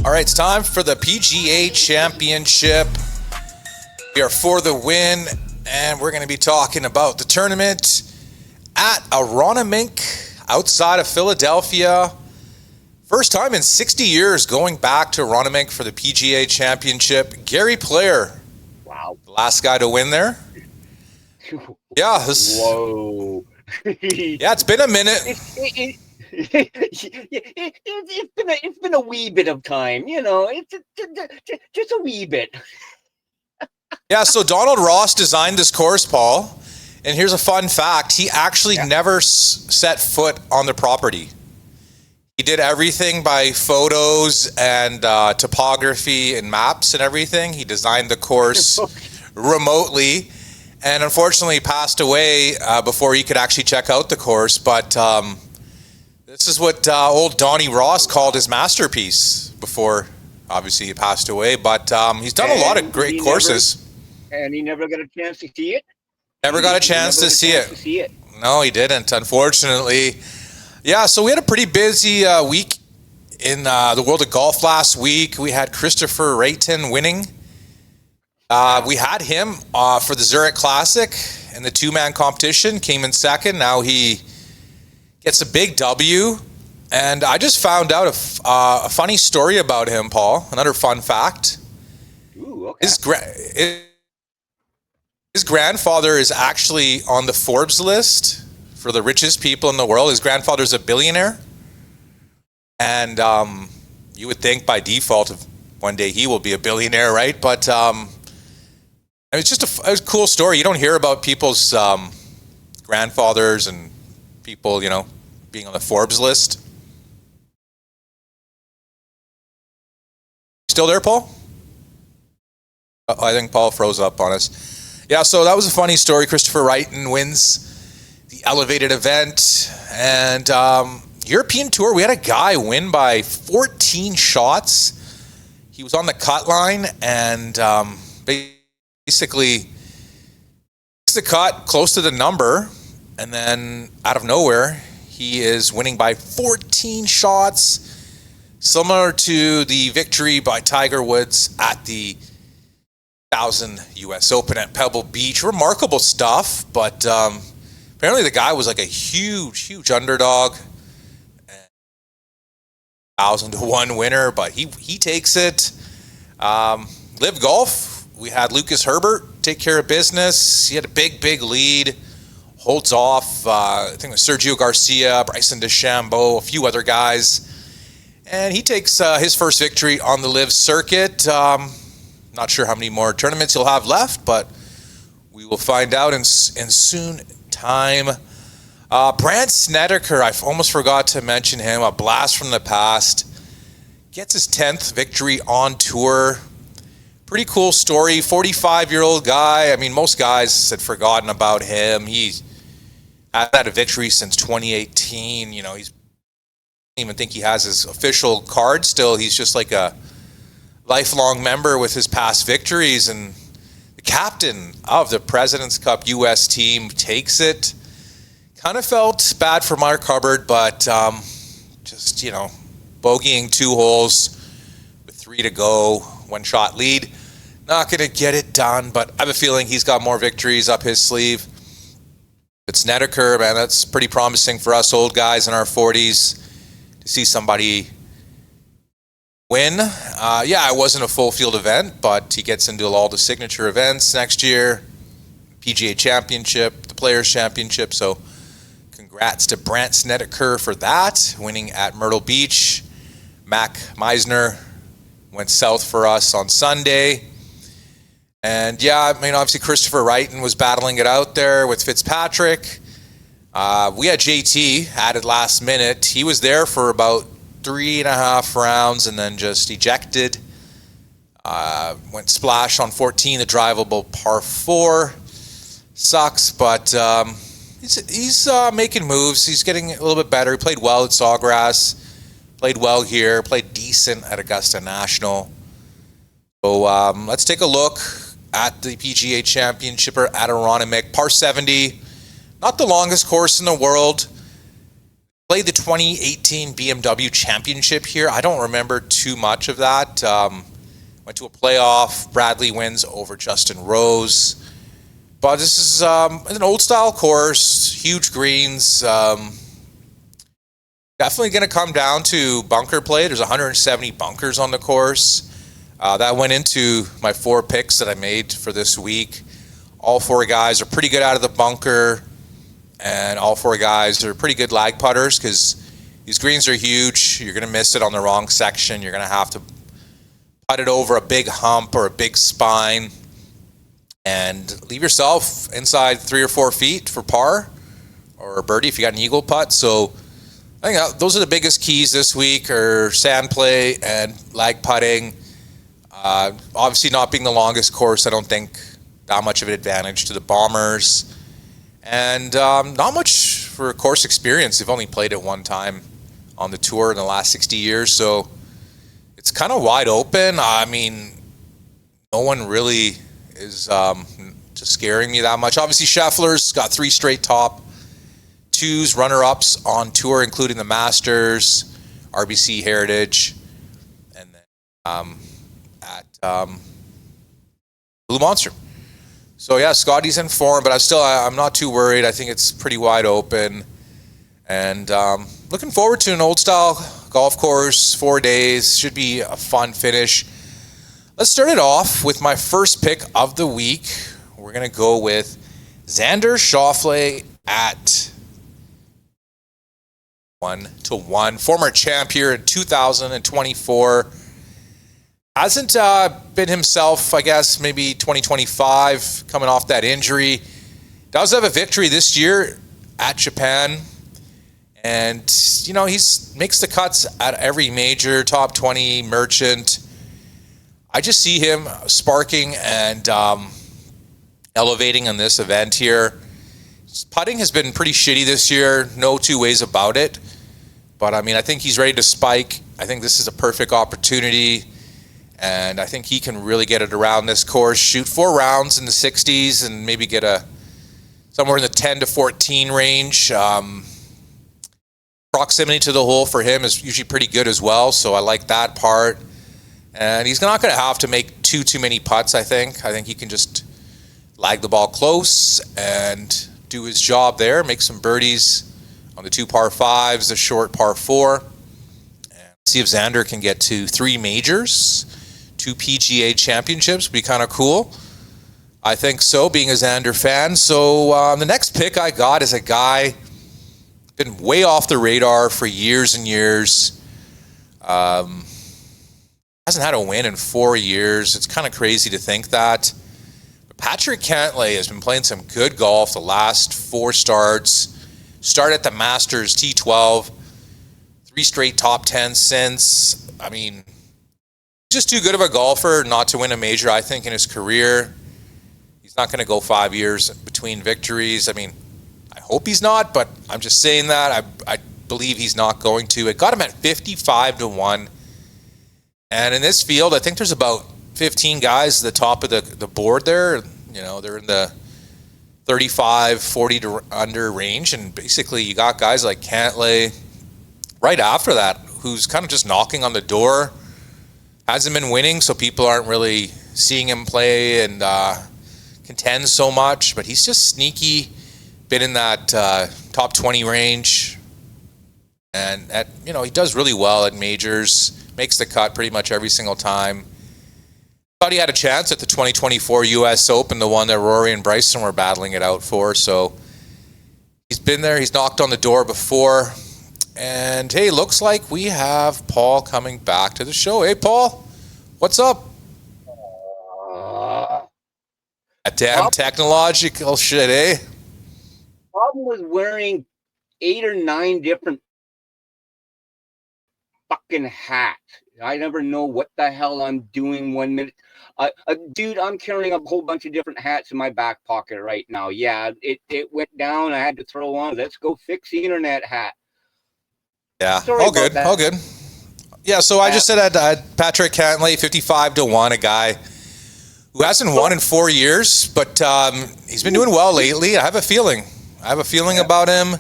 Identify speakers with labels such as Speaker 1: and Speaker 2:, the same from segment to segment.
Speaker 1: All right, it's time for the PGA Championship. We are for the win, and we're going to be talking about the tournament at Aronimink outside of Philadelphia. First time in 60 years going back to Aronimink for the PGA Championship. Gary Player,
Speaker 2: wow,
Speaker 1: the last guy to win there. Yeah.
Speaker 2: Whoa.
Speaker 1: Yeah, it's been a minute.
Speaker 2: It's been a wee bit of time, it's just a wee bit.
Speaker 1: Yeah, so Donald Ross designed this course, Paul, and here's a fun fact. He actually never set foot on the property. He did everything by photos and topography and maps and everything. He designed the course remotely and unfortunately passed away before he could actually check out the course, but this is what old Donnie Ross called his masterpiece before, obviously, he passed away. But he's done a lot of great courses.
Speaker 2: And he never got a chance to see it?
Speaker 1: Never got a chance to see it. No, he didn't, unfortunately. Yeah, so we had a pretty busy week in the world of golf last week. We had Christopher Rayton winning. We had him for the Zurich Classic in the two-man competition, came in second. Now he gets a big W, and I just found out a funny story about him, Paul. Another fun fact.
Speaker 2: Ooh, okay.
Speaker 1: His grandfather is actually on the Forbes list for the richest people in the world. His grandfather's a billionaire, and you would think by default one day he will be a billionaire, right? But it's just a cool story. You don't hear about people's grandfathers and people, being on the Forbes list. Still there, Paul? I think Paul froze up on us. Yeah, so that was a funny story. Christopher Rayton wins the elevated event. And European Tour, we had a guy win by 14 shots. He was on the cut line and basically makes the cut close to the number. And then out of nowhere, he is winning by 14 shots, similar to the victory by Tiger Woods at the 1000 U.S. Open at Pebble Beach. Remarkable stuff, but apparently the guy was like a huge underdog. 1,000-to-1 winner, but he takes it. Live Golf, we had Lucas Herbert take care of business. He had a big lead. Holds off, I think it was Sergio Garcia, Bryson DeChambeau, a few other guys. And he takes his first victory on the Live circuit. Not sure how many more tournaments he'll have left, but we will find out in soon time. Brandt Snedeker, I almost forgot to mention him, a blast from the past. Gets his 10th victory on tour. Pretty cool story, 45-year-old guy. I mean, most guys had forgotten about him. He's had a victory since 2018. He's, I don't even think he has his official card still. He's just like a lifelong member with his past victories. And the captain of the President's Cup U.S. team takes it. Kind of felt bad for Mark Hubbard, but just, bogeying 2 holes with 3 to go, 1-shot lead. Not going to get it done, but I have a feeling he's got more victories up his sleeve. But Snedeker, man, that's pretty promising for us old guys in our 40s to see somebody win. It wasn't a full field event, but he gets into all the signature events next year. PGA Championship, the Players Championship. So congrats to Brandt Snedeker for that, winning at Myrtle Beach. Mac Meisner went south for us on Sunday. And obviously Christopher Rayton was battling it out there with Fitzpatrick. We had JT added last minute. He was there for about 3.5 rounds and then just ejected. Went splash on 14, the drivable par 4. Sucks, but he's making moves. He's getting a little bit better. He played well at Sawgrass. Played well here. Played decent at Augusta National. So let's take a look at the PGA Championship at Aronimink. Par 70. Not the longest course in the world. played the 2018 BMW Championship here. I don't remember too much of that. Went to a playoff. Bradley wins over Justin Rose. But this is an old-style course, huge greens. Definitely going to come down to bunker play. There's 170 bunkers on the course. That went into my 4 picks that I made for this week. All 4 guys are pretty good out of the bunker, and all 4 guys are pretty good lag putters because these greens are huge. You're going to miss it on the wrong section. You're going to have to putt it over a big hump or a big spine and leave yourself inside 3 or 4 feet for par or a birdie if you got an eagle putt. So I think those are the biggest keys this week, are sand play and lag putting. Obviously not being the longest course, I don't think that much of an advantage to the Bombers. And not much for course experience. They've only played it one time on the tour in the last 60 years. So it's kind of wide open. I mean, no one really is just scaring me that much. Obviously, Scheffler's got 3 straight top 2s, runner-ups on tour, including the Masters, RBC Heritage, and then at Blue Monster. So yeah, Scotty's in form, but I'm not too worried. I think it's pretty wide open, and looking forward to an old-style golf course. 4 days should be a fun finish. Let's start it off with my first pick of the week. We're gonna go with Xander Schauffele at 1-1. Former champ here in 2024. Hasn't been himself, I guess, maybe 2025, coming off that injury. Does have a victory this year at Japan. And, you know, he's makes the cuts at every major, top 20 merchant. I just see him sparking and elevating in this event here. His putting has been pretty shitty this year, no two ways about it. But, I mean, I think he's ready to spike. I think this is a perfect opportunity. And I think he can really get it around this course, shoot 4 rounds in the 60s, and maybe get somewhere in the 10 to 14 range. Proximity to the hole for him is usually pretty good as well, so I like that part. And he's not going to have to make too many putts, I think. I think he can just lag the ball close and do his job there, make some birdies on the 2 par 5s, the short par 4. And see if Xander can get to 3 majors. 2 PGA Championships would be kind of cool. I think so, being a Xander fan. So the next pick I got is a guy been way off the radar for years and years. Hasn't had a win in 4 years. It's kind of crazy to think that. But Patrick Cantlay has been playing some good golf the last 4 starts. Started at the Masters T12. 3 straight top 10 since. I mean, just too good of a golfer not to win a major, I think, in his career. He's not going to go 5 years between victories. I mean, I hope he's not, but I'm just saying that. I believe he's not going to. It got him at 55-1. And in this field, I think there's about 15 guys at the top of the board there. You know, they're in the 35, 40 to under range. And basically, you got guys like Cantlay right after that, who's kind of just knocking on the door. Hasn't been winning, so people aren't really seeing him play and contend so much. But he's just sneaky, been in that top 20 range. And, he does really well at majors. Makes the cut pretty much every single time. Thought he had a chance at the 2024 U.S. Open, the one that Rory and Bryson were battling it out for. So he's been there. He's knocked on the door before. And, hey, looks like we have Paul coming back to the show. Hey, Paul, what's up? That damn technological shit, eh?
Speaker 2: Bob was wearing 8 or 9 different fucking hats. I never know what the hell I'm doing 1 minute. Dude, I'm carrying a whole bunch of different hats in my back pocket right now. Yeah, it went down. I had to throw on. Let's go fix the internet hat.
Speaker 1: Yeah,
Speaker 2: Sorry
Speaker 1: all good,
Speaker 2: that.
Speaker 1: all good. Yeah, so I just said I'd Patrick Cantlay, 55-1, a guy who hasn't won in 4 years, but he's been doing well lately. I have a feeling about him.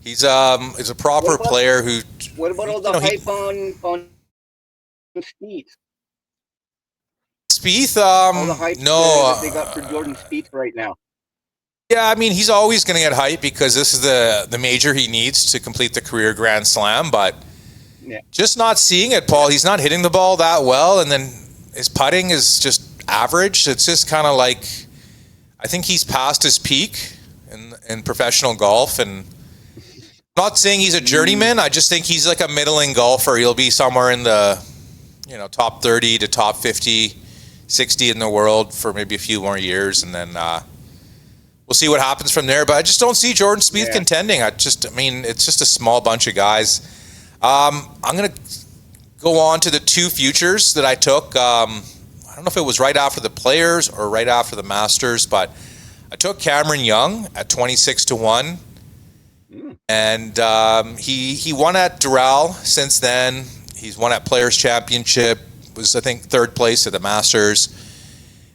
Speaker 1: He's a proper player who.
Speaker 2: What about all the hype on Spieth?
Speaker 1: Spieth,
Speaker 2: All the hype
Speaker 1: no.
Speaker 2: that they got for Jordan Spieth right now.
Speaker 1: Yeah, I mean, he's always going to get hype because this is the major he needs to complete the career Grand Slam, but just not seeing it, Paul. He's not hitting the ball that well, and then his putting is just average. It's just kind of like, I think he's past his peak in professional golf, and I'm not saying he's a journeyman. I just think he's like a middling golfer. He'll be somewhere in the, top 30 to top 50, 60 in the world for maybe a few more years, and then we'll see what happens from there. But I just don't see Jordan Spieth contending. It's just a small bunch of guys. I'm going to go on to the two futures that I took. I don't know if it was right after the Players or right after the Masters, but I took Cameron Young at 26-1. And he won at Doral since then. He's won at Players Championship, was I think third place at the Masters.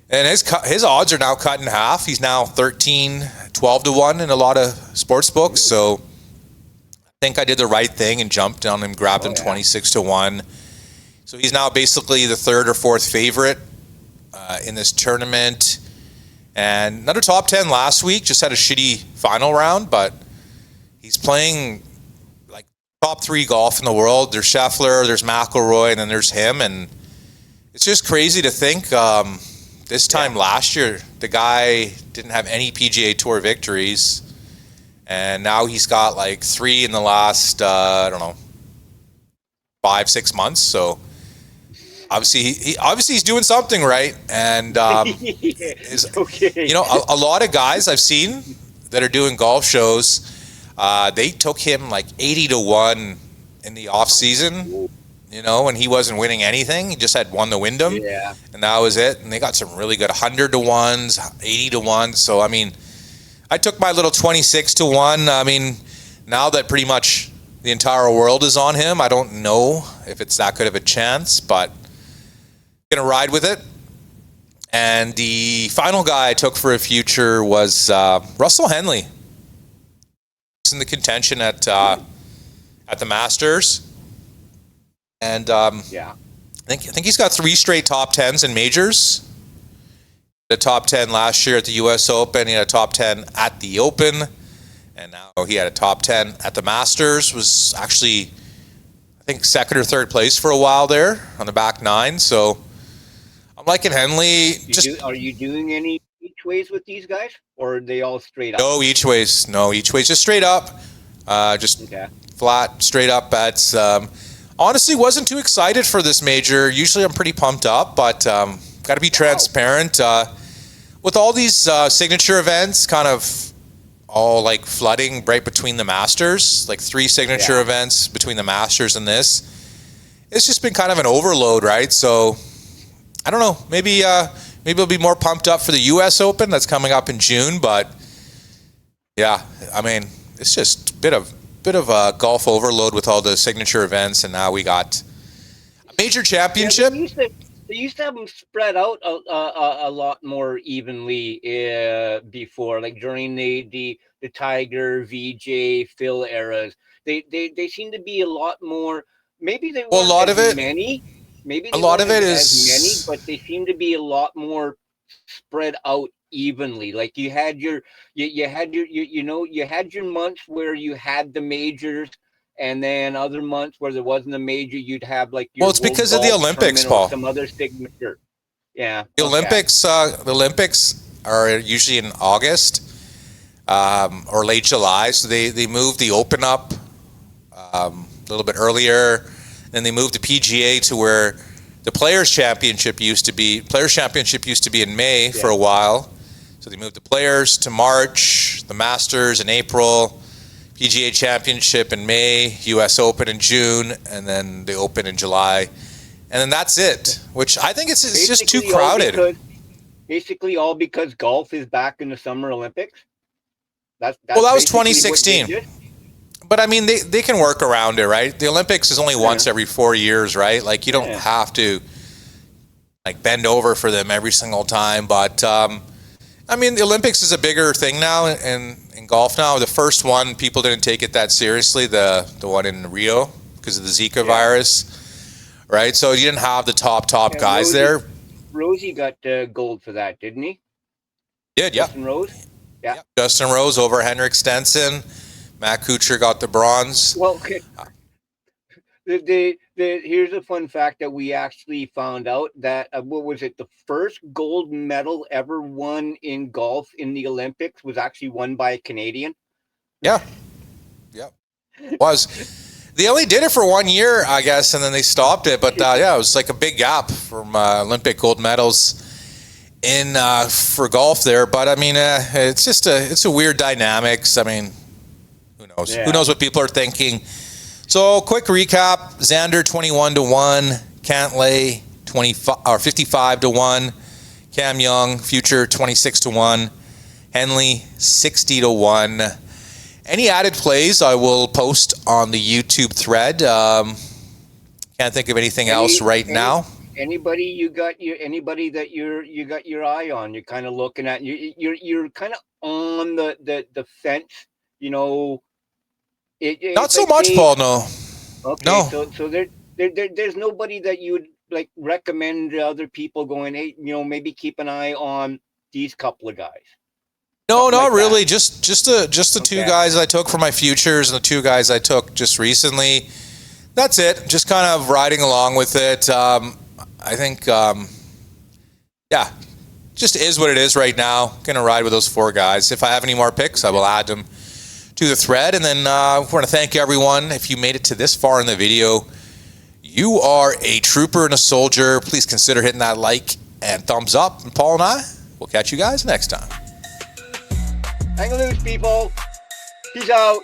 Speaker 1: And his odds are now cut in half. He's now 12-1 in a lot of sports books. So I think I did the right thing and jumped on him, grabbed him 26-1. So he's now basically the third or fourth favorite in this tournament. And another top 10 last week, just had a shitty final round, but he's playing like top 3 golf in the world. There's Scheffler, there's McIlroy, and then there's him. And it's just crazy to think this time last year, the guy didn't have any PGA Tour victories. And now he's got like 3 in the last, 5-6 months. So obviously he's doing something right. And a lot of guys I've seen that are doing golf shows, they took him like 80-1 in the off season, when he wasn't winning anything. He just had won the Wyndham, and that was it. And they got some really good 100-1s, 80-1. So, I mean, I took my little 26-1. I mean, now that pretty much the entire world is on him, I don't know if it's that good of a chance, but I'm going to ride with it. And the final guy I took for a future was Russell Henley. He's in the contention at the Masters. And I think he's got 3 straight top 10s in majors. The top 10 last year at the U.S. Open. He had a top 10 at the Open. And now he had a top 10 at the Masters. Was actually, I think, second or third place for a while there on the back 9. So I'm liking Henley.
Speaker 2: Are you doing any each ways with these guys? Or are they all straight up?
Speaker 1: No each ways. Just straight up. Flat, straight up bets. Honestly, wasn't too excited for this major. Usually I'm pretty pumped up, but got to be transparent. With all these signature events kind of all like flooding right between the Masters, like 3 signature events between the Masters and this, it's just been kind of an overload, right? So I don't know. Maybe I'll be more pumped up for the U.S. Open that's coming up in June, but yeah, I mean, it's just a bit of a golf overload with all the signature events, and now we got a major championship.
Speaker 2: They used to have them spread out a lot more evenly before, like during the Tiger, VJ, Phil eras. They seem to be a lot more. Maybe they weren't as many. Maybe a lot of it is many, but they seem to be a lot more spread out evenly. Like you had your months where you had the majors, and then other months where there wasn't a major, you'd have like your
Speaker 1: it's because of the Olympics, Paul.
Speaker 2: Some other signature. Yeah.
Speaker 1: The Olympics are usually in August or late July, so they moved the Open up a little bit earlier. Then they moved the PGA to where the Players Championship used to be. Players Championship used to be in May for a while. So they moved the Players to March, the Masters in April, PGA Championship in May, U.S. Open in June, and then the Open in July. And then that's it, which I think it's just too crowded.
Speaker 2: Basically all because golf is back in the Summer Olympics? That
Speaker 1: was 2016. But I mean, they can work around it, right? The Olympics is only once every 4 years, right? Like you don't have to like bend over for them every single time. But I mean, the Olympics is a bigger thing now in golf now. The first one, people didn't take it that seriously, the one in Rio, because of the Zika virus, right? So you didn't have the top guys there.
Speaker 2: Rosie got gold for that, didn't he?
Speaker 1: Did, yeah.
Speaker 2: Justin Rose? Yeah.
Speaker 1: Justin Rose over Henrik Stenson. Matt Kuchar got the bronze.
Speaker 2: Well, okay. Here's a fun fact that we actually found out that, what was it? The first gold medal ever won in golf in the Olympics was actually won by a Canadian.
Speaker 1: Yeah. They only did it for 1 year, I guess, and then they stopped it. But it was like a big gap from Olympic gold medals in for golf there. But I mean, it's a weird dynamics. I mean, who knows? Who knows what people are thinking? So, quick recap: Xander 21-1, Cantlay 55-1, Cam Young Future 26-1, Henley 60-1. Any added plays I will post on the YouTube thread. Can't think of anything else right now.
Speaker 2: Anybody that you got your eye on? You're kind of looking at you're kind of on the fence, you know.
Speaker 1: Not so much, Paul. No.
Speaker 2: Okay.
Speaker 1: No.
Speaker 2: So there's nobody that you would like recommend to other people going, hey, you know, maybe keep an eye on these couple of guys.
Speaker 1: No, not really. Just the two guys I took for my futures and the two guys I took just recently. That's it. Just kind of riding along with it. I think, just is what it is right now. Gonna ride with those four guys. If I have any more picks, I will add them to the thread. And then I want to thank everyone. If you made it to this far in the video, you are a trooper and a soldier. Please consider hitting that like and thumbs up. And Paul and I will catch you guys next time.
Speaker 2: Hang loose, people. Peace out.